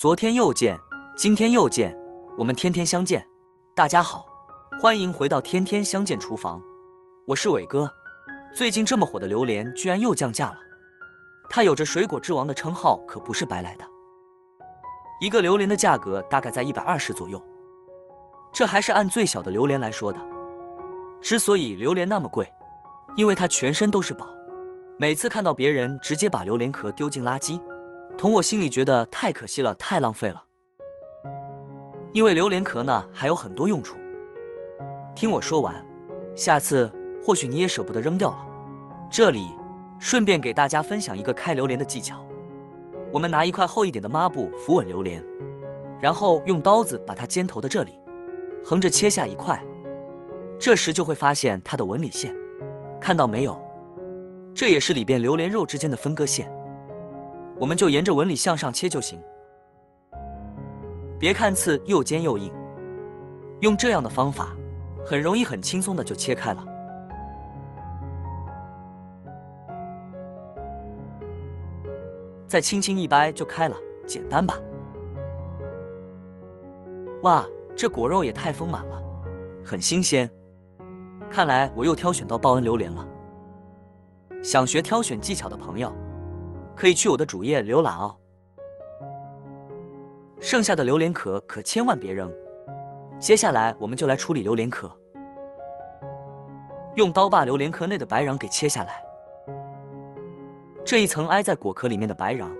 昨天又见，今天又见，我们天天相见。大家好，欢迎回到天天相见厨房，我是伟哥。最近这么火的榴莲居然又降价了，它有着水果之王的称号，可不是白来的。一个榴莲的价格大概在120左右，这还是按最小的榴莲来说的。之所以榴莲那么贵，因为它全身都是宝。每次看到别人直接把榴莲壳丢进垃圾，同我心里觉得太可惜了，太浪费了。因为榴莲壳呢还有很多用处。听我说完，下次或许你也舍不得扔掉了。这里顺便给大家分享一个开榴莲的技巧。我们拿一块厚一点的抹布扶稳榴莲，然后用刀子把它尖头的这里横着切下一块，这时就会发现它的纹理线，看到没有？这也是里边榴莲肉之间的分割线，我们就沿着纹理向上切就行。别看刺又尖又硬，用这样的方法很容易很轻松的就切开了。再轻轻一掰就开了，简单吧？哇，这果肉也太丰满了，很新鲜。看来我又挑选到报恩榴莲了。想学挑选技巧的朋友，可以去我的主页浏览哦。剩下的榴莲壳可千万别扔。接下来我们就来处理榴莲壳，用刀把榴莲壳内的白瓤给切下来。这一层挨在果壳里面的白瓤，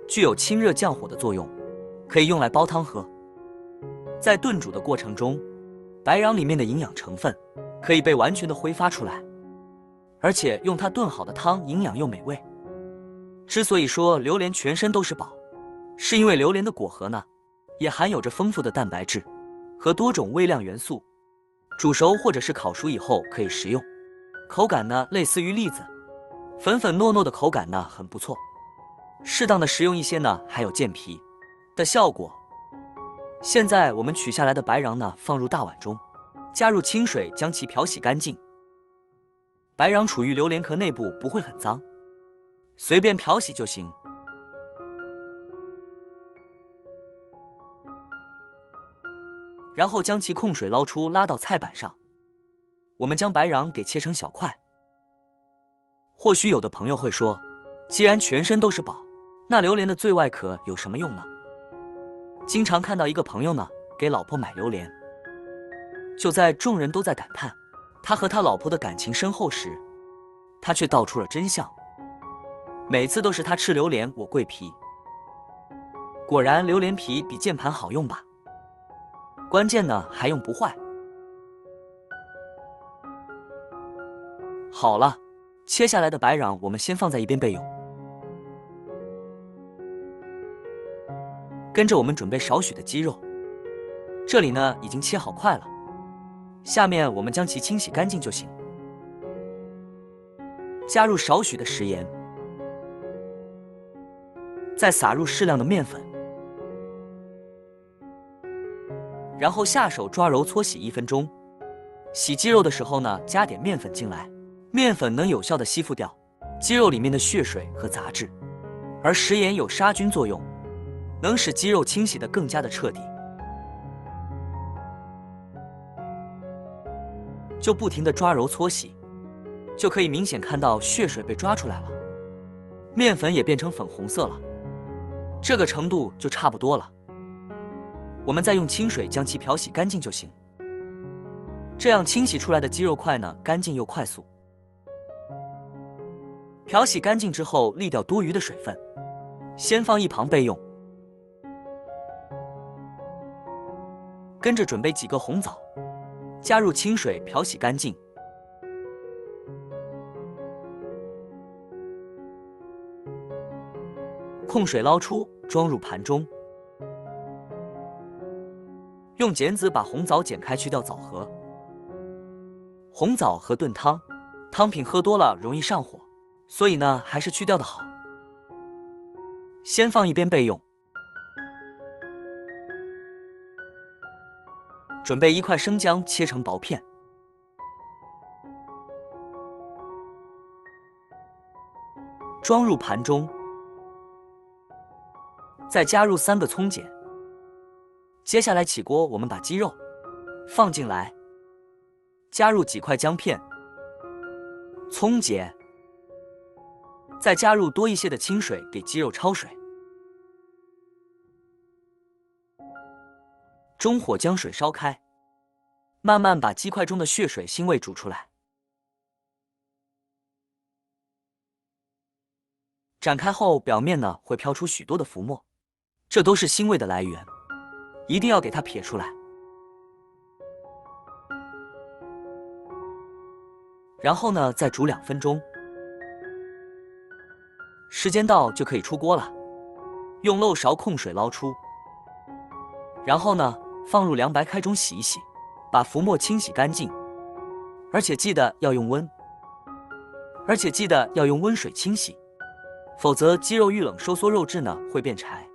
具有清热降火的作用，可以用来煲汤喝。在炖煮的过程中，白瓤里面的营养成分可以被完全的挥发出来，而且用它炖好的汤营养又美味。之所以说榴莲全身都是宝，是因为榴莲的果核呢，也含有着丰富的蛋白质和多种微量元素，煮熟或者是烤熟以后可以食用，口感呢类似于栗子，粉粉糯糯的口感呢很不错。适当的食用一些呢，还有健脾的效果。现在我们取下来的白瓤呢放入大碗中，加入清水将其漂洗干净。白瓤处于榴莲壳内部，不会很脏，随便漂洗就行。然后将其控水捞出，拉到菜板上。我们将白瓤给切成小块。或许有的朋友会说，既然全身都是宝，那榴莲的最外壳有什么用呢？经常看到一个朋友呢，给老婆买榴莲，就在众人都在感叹他和他老婆的感情深厚时，他却道出了真相。每次都是他吃榴莲，我桂皮。果然榴莲皮比键盘好用吧？关键呢还用不坏。好了，切下来的白瓤我们先放在一边备用。跟着我们准备少许的鸡肉，这里呢已经切好块了，下面我们将其清洗干净就行。加入少许的食盐，再撒入适量的面粉，然后下手抓揉搓洗1分钟。洗鸡肉的时候呢，加点面粉进来，面粉能有效的吸附掉鸡肉里面的血水和杂质，而食盐有杀菌作用，能使鸡肉清洗得更加的彻底。就不停地抓揉搓洗，就可以明显看到血水被抓出来了，面粉也变成粉红色了，这个程度就差不多了。我们再用清水将其漂洗干净就行。这样清洗出来的鸡肉块呢，干净又快速。漂洗干净之后，沥掉多余的水分，先放一旁备用。跟着准备几个红枣，加入清水漂洗干净。控水捞出，装入盘中。用剪子把红枣剪开，去掉枣核。红枣和炖汤，汤品喝多了容易上火，所以呢还是去掉的好。先放一边备用。准备1块生姜，切成薄片。装入盘中，再加入3个葱剪，接下来起锅，我们把鸡肉放进来，加入几块姜片、葱节，再加入多一些的清水给鸡肉焯水。中火将水烧开，慢慢把鸡块中的血水腥味煮出来。展开后，表面呢会飘出许多的浮沫，这都是腥味的来源，一定要给它撇出来。然后呢，再煮2分钟，时间到就可以出锅了。用漏勺控水捞出，然后呢，放入凉白开中洗一洗，把浮沫清洗干净。而且记得要用温水清洗，否则鸡肉遇冷收缩，肉质呢会变柴。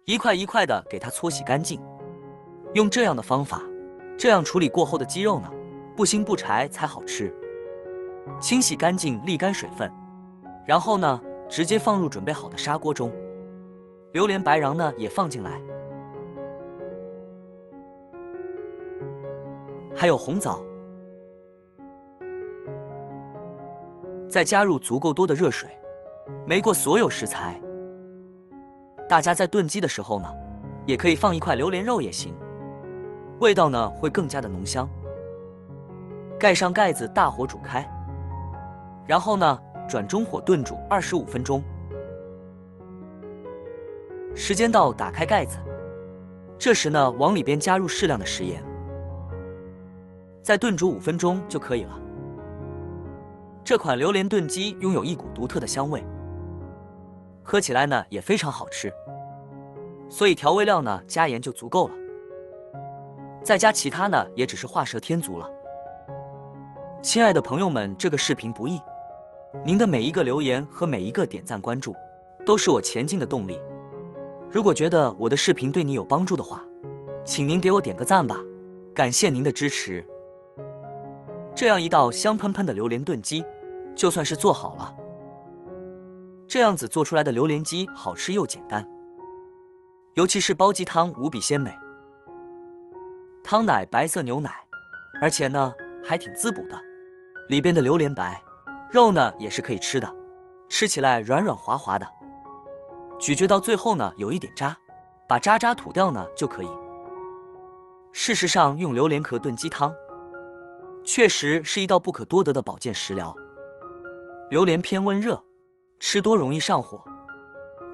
一块一块的给它搓洗干净。用这样的方法，这样处理过后的鸡肉呢，不腥不柴才好吃。清洗干净，沥干水分，然后呢，直接放入准备好的砂锅中。榴莲白瓤呢也放进来，还有红枣，再加入足够多的热水，煨过所有食材。大家在炖鸡的时候呢，也可以放一块榴莲肉也行，味道呢会更加的浓香。盖上盖子，大火煮开，然后呢转中火炖煮25分钟。时间到，打开盖子，这时呢往里边加入适量的食盐，再炖煮5分钟就可以了。这款榴莲炖鸡拥有一股独特的香味，喝起来呢也非常好吃，所以调味料呢加盐就足够了，再加其他呢也只是画蛇添足了。亲爱的朋友们，这个视频不易，您的每一个留言和每一个点赞关注都是我前进的动力。如果觉得我的视频对你有帮助的话，请您给我点个赞吧，感谢您的支持。这样一道香喷喷的榴莲炖鸡就算是做好了。这样子做出来的榴莲鸡好吃又简单，尤其是煲鸡汤无比鲜美，汤奶白色牛奶，而且呢还挺滋补的，里边的榴莲白肉呢也是可以吃的，吃起来软软滑滑的，咀嚼到最后呢有一点渣，把渣渣吐掉呢就可以。事实上，用榴莲壳炖鸡汤确实是一道不可多得的保健食疗。榴莲偏温热，吃多容易上火，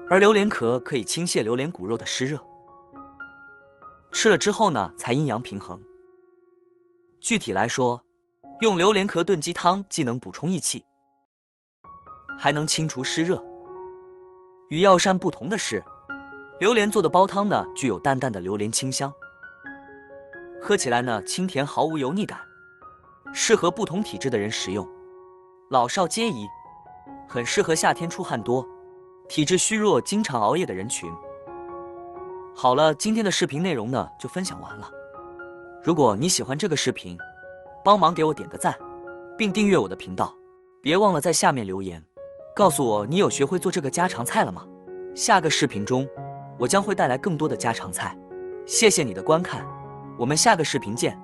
而榴莲壳可以倾泻榴莲骨肉的湿热，吃了之后呢才阴阳平衡。具体来说，用榴莲壳炖鸡汤既能补充益气，还能清除湿热。与药膳不同的是，榴莲做的煲汤呢具有淡淡的榴莲清香，喝起来呢清甜，毫无油腻感，适合不同体质的人食用，老少皆宜，很适合夏天出汗多、体质虚弱、经常熬夜的人群。好了，今天的视频内容呢就分享完了。如果你喜欢这个视频，帮忙给我点个赞，并订阅我的频道，别忘了在下面留言，告诉我你有学会做这个家常菜了吗？下个视频中，我将会带来更多的家常菜。谢谢你的观看，我们下个视频见。